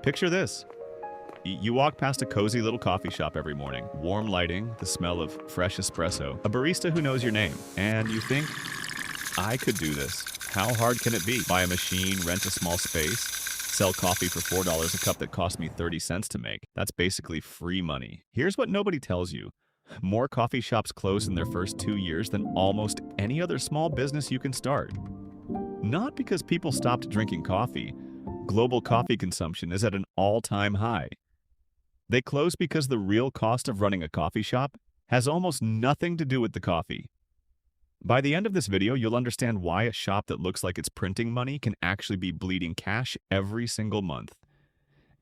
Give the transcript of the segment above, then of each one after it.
Picture this. You walk past a cozy little coffee shop every morning. Warm lighting, the smell of fresh espresso, a barista who knows your name. And you think, I could do this. How hard can it be? Buy a machine, rent a small space, sell coffee for $4 a cup that cost me 30 cents to make. That's basically free money. Here's what nobody tells you. More coffee shops close in their first 2 years than almost any other small business you can start. Not because people stopped drinking coffee. Global coffee consumption is at an all-time high. They close because the real cost of running a coffee shop has almost nothing to do with the coffee. By the end of this video, you'll understand why a shop that looks like it's printing money can actually be bleeding cash every single month,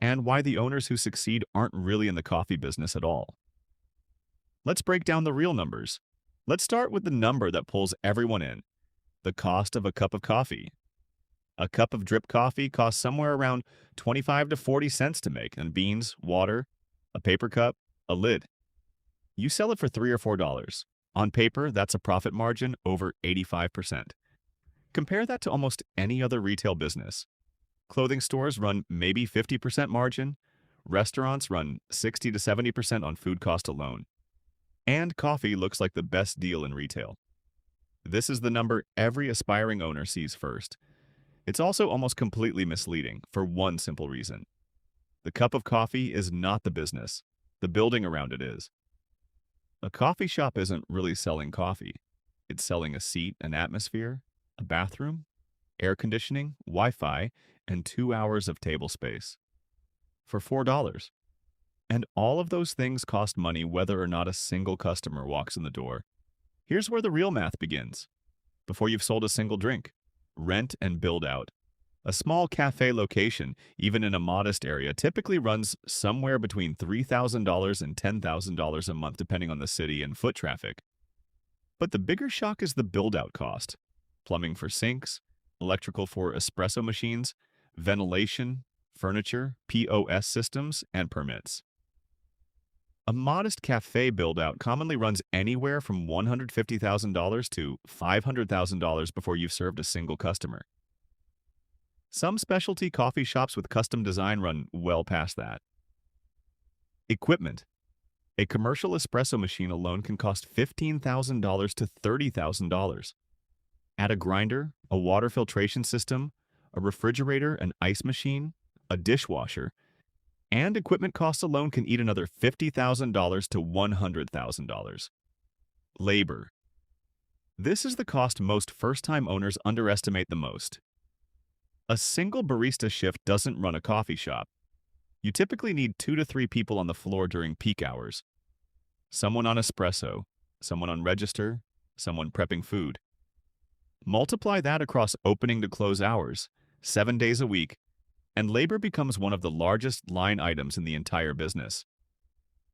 and why the owners who succeed aren't really in the coffee business at all. Let's break down the real numbers. Let's start with the number that pulls everyone in, the cost of a cup of coffee. A cup of drip coffee costs somewhere around 25 to 40 cents to make, and beans, water, a paper cup, a lid. You sell it for $3 or $4. On paper, that's a profit margin over 85%. Compare that to almost any other retail business. Clothing stores run maybe 50% margin, restaurants run 60 to 70% on food cost alone. And coffee looks like the best deal in retail. This is the number every aspiring owner sees first. It's also almost completely misleading for one simple reason. The cup of coffee is not the business. The building around it is. A coffee shop isn't really selling coffee. It's selling a seat, an atmosphere, a bathroom, air conditioning, Wi-Fi, and 2 hours of table space. For $4. And all of those things cost money whether or not a single customer walks in the door. Here's where the real math begins. Before you've sold a single drink, rent and build out. A small cafe location, even in a modest area, typically runs somewhere between $3,000 and $10,000 a month depending on the city and foot traffic. But the bigger shock is the build-out cost. Plumbing for sinks, electrical for espresso machines, ventilation, furniture, POS systems, and permits. A modest cafe build-out commonly runs anywhere from $150,000 to $500,000 before you've served a single customer. Some specialty coffee shops with custom design run well past that. Equipment. A commercial espresso machine alone can cost $15,000 to $30,000. Add a grinder, a water filtration system, a refrigerator, an ice machine, a dishwasher, and equipment costs alone can eat another $50,000 to $100,000. Labor. This is the cost most first-time owners underestimate the most. A single barista shift doesn't run a coffee shop. You typically need 2 to 3 people on the floor during peak hours. Someone on espresso, someone on register, someone prepping food. Multiply that across opening to close hours, 7 days a week, and labor becomes one of the largest line items in the entire business.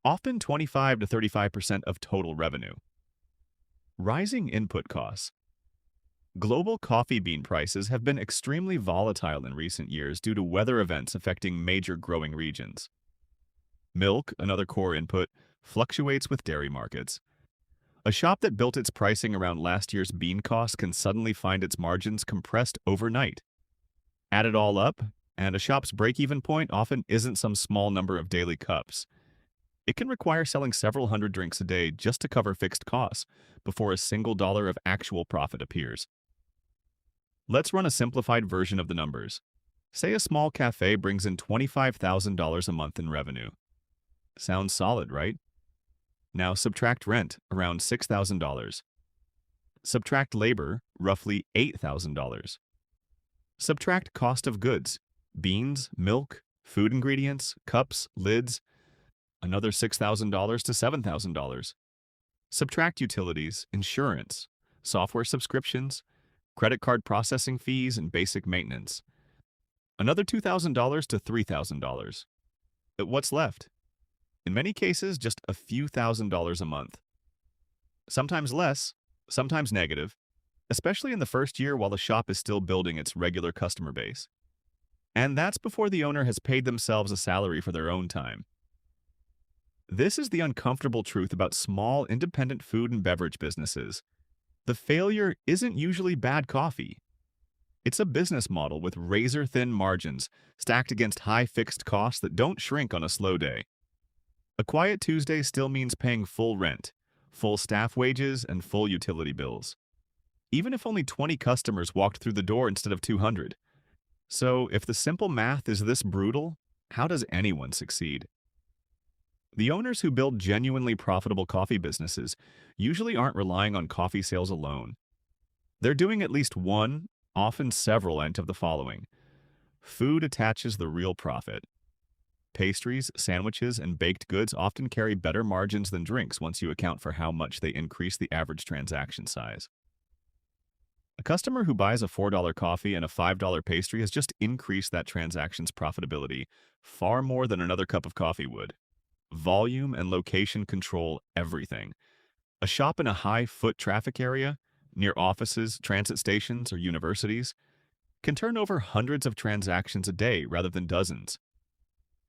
Often 25 to 35% of total revenue. Rising input costs. Global coffee bean prices have been extremely volatile in recent years due to weather events affecting major growing regions. Milk, another core input, fluctuates with dairy markets. A shop that built its pricing around last year's bean costs can suddenly find its margins compressed overnight. Add it all up, and a shop's break-even point often isn't some small number of daily cups. It can require selling several hundred drinks a day just to cover fixed costs before a single dollar of actual profit appears. Let's run a simplified version of the numbers. Say a small cafe brings in $25,000 a month in revenue. Sounds solid, right? Now subtract rent, around $6,000. Subtract labor, roughly $8,000. Subtract cost of goods, beans, milk, food ingredients, cups, lids, another $6,000 to $7,000. Subtract utilities, insurance, software subscriptions, credit card processing fees, and basic maintenance. Another $2,000 to $3,000. What's left? In many cases, just a few $1,000s a month. Sometimes less, sometimes negative, especially in the first year while the shop is still building its regular customer base. And that's before the owner has paid themselves a salary for their own time. This is the uncomfortable truth about small, independent food and beverage businesses. The failure isn't usually bad coffee. It's a business model with razor-thin margins stacked against high fixed costs that don't shrink on a slow day. A quiet Tuesday still means paying full rent, full staff wages, and full utility bills, even if only 20 customers walked through the door instead of 200. So, if the simple math is this brutal, how does anyone succeed? The owners who build genuinely profitable coffee businesses usually aren't relying on coffee sales alone. They're doing at least one, often several, end of the following. Food attaches the real profit. Pastries, sandwiches, and baked goods often carry better margins than drinks once you account for how much they increase the average transaction size. A customer who buys a $4 coffee and a $5 pastry has just increased that transaction's profitability far more than another cup of coffee would. Volume and location control everything. A shop in a high foot traffic area, near offices, transit stations, or universities, can turn over hundreds of transactions a day rather than dozens.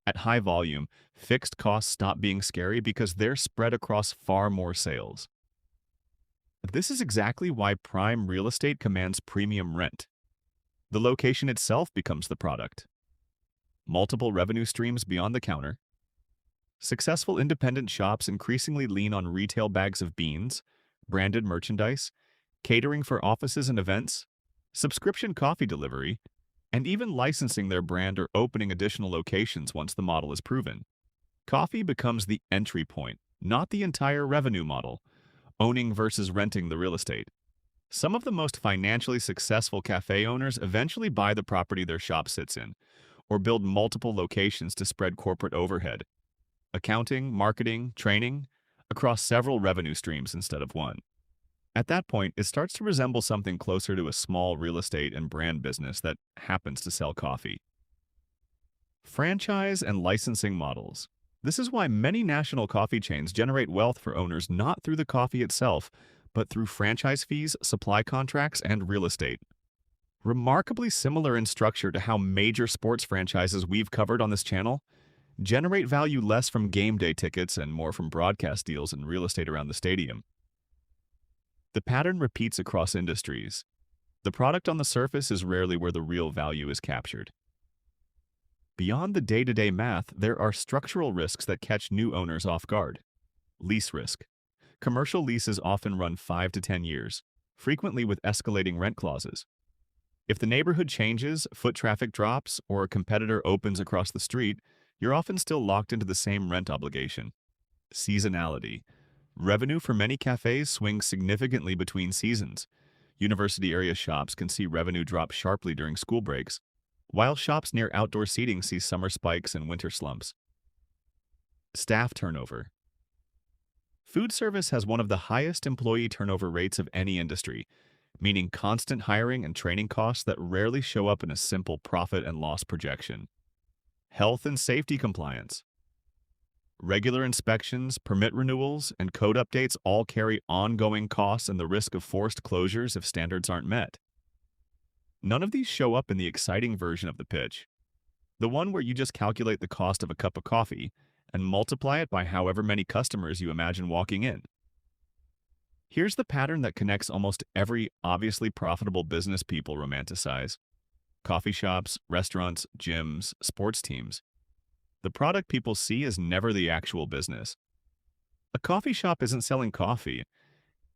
At high volume, fixed costs stop being scary because they're spread across far more sales. This is exactly why prime real estate commands premium rent. The location itself becomes the product. Multiple revenue streams beyond the counter. Successful independent shops increasingly lean on retail bags of beans, branded merchandise, catering for offices and events, subscription coffee delivery, and even licensing their brand or opening additional locations once the model is proven. Coffee becomes the entry point, not the entire revenue model, owning versus renting the real estate. Some of the most financially successful cafe owners eventually buy the property their shop sits in, or build multiple locations to spread corporate overhead, accounting, marketing, training, across several revenue streams instead of one. At that point, it starts to resemble something closer to a small real estate and brand business that happens to sell coffee. Franchise and licensing models. This is why many national coffee chains generate wealth for owners not through the coffee itself, but through franchise fees, supply contracts, and real estate. Remarkably similar in structure to how major sports franchises we've covered on this channel generate value less from game day tickets and more from broadcast deals and real estate around the stadium. The pattern repeats across industries. The product on the surface is rarely where the real value is captured. Beyond the day-to-day math, there are structural risks that catch new owners off guard. Lease risk. Commercial leases often run 5 to 10 years, frequently with escalating rent clauses. If the neighborhood changes, foot traffic drops, or a competitor opens across the street, you're often still locked into the same rent obligation. Seasonality. Revenue for many cafes swings significantly between seasons. University area shops can see revenue drop sharply during school breaks, while shops near outdoor seating see summer spikes and winter slumps. Staff turnover. Food service has one of the highest employee turnover rates of any industry, meaning constant hiring and training costs that rarely show up in a simple profit and loss projection. Health and safety compliance. Regular inspections, permit renewals, and code updates all carry ongoing costs and the risk of forced closures if standards aren't met. None of these show up in the exciting version of the pitch, the one where you just calculate the cost of a cup of coffee and multiply it by however many customers you imagine walking in. Here's the pattern that connects almost every obviously profitable business people romanticize: coffee shops, restaurants, gyms, sports teams. The product people see is never the actual business. A coffee shop isn't selling coffee.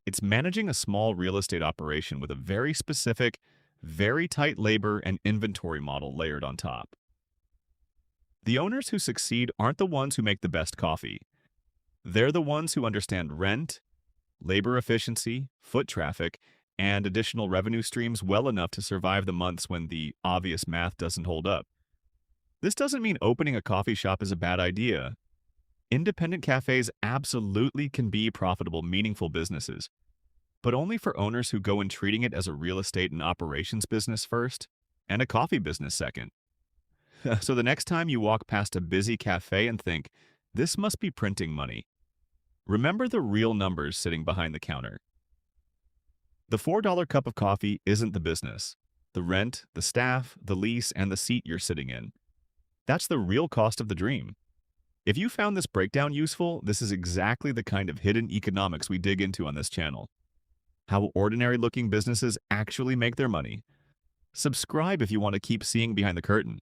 It's managing a small real estate operation with a very specific, very tight labor and inventory model layered on top. The owners who succeed aren't the ones who make the best coffee. They're the ones who understand rent, labor efficiency, foot traffic, and additional revenue streams well enough to survive the months when the obvious math doesn't hold up. This doesn't mean opening a coffee shop is a bad idea. Independent cafes absolutely can be profitable, meaningful businesses, but only for owners who go in treating it as a real estate and operations business first and a coffee business second. So the next time you walk past a busy cafe and think, this must be printing money, remember the real numbers sitting behind the counter. The $4 cup of coffee isn't the business. The rent, the staff, the lease, and the seat you're sitting in. That's the real cost of the dream. If you found this breakdown useful, this is exactly the kind of hidden economics we dig into on this channel. How ordinary-looking businesses actually make their money. Subscribe if you want to keep seeing behind the curtain.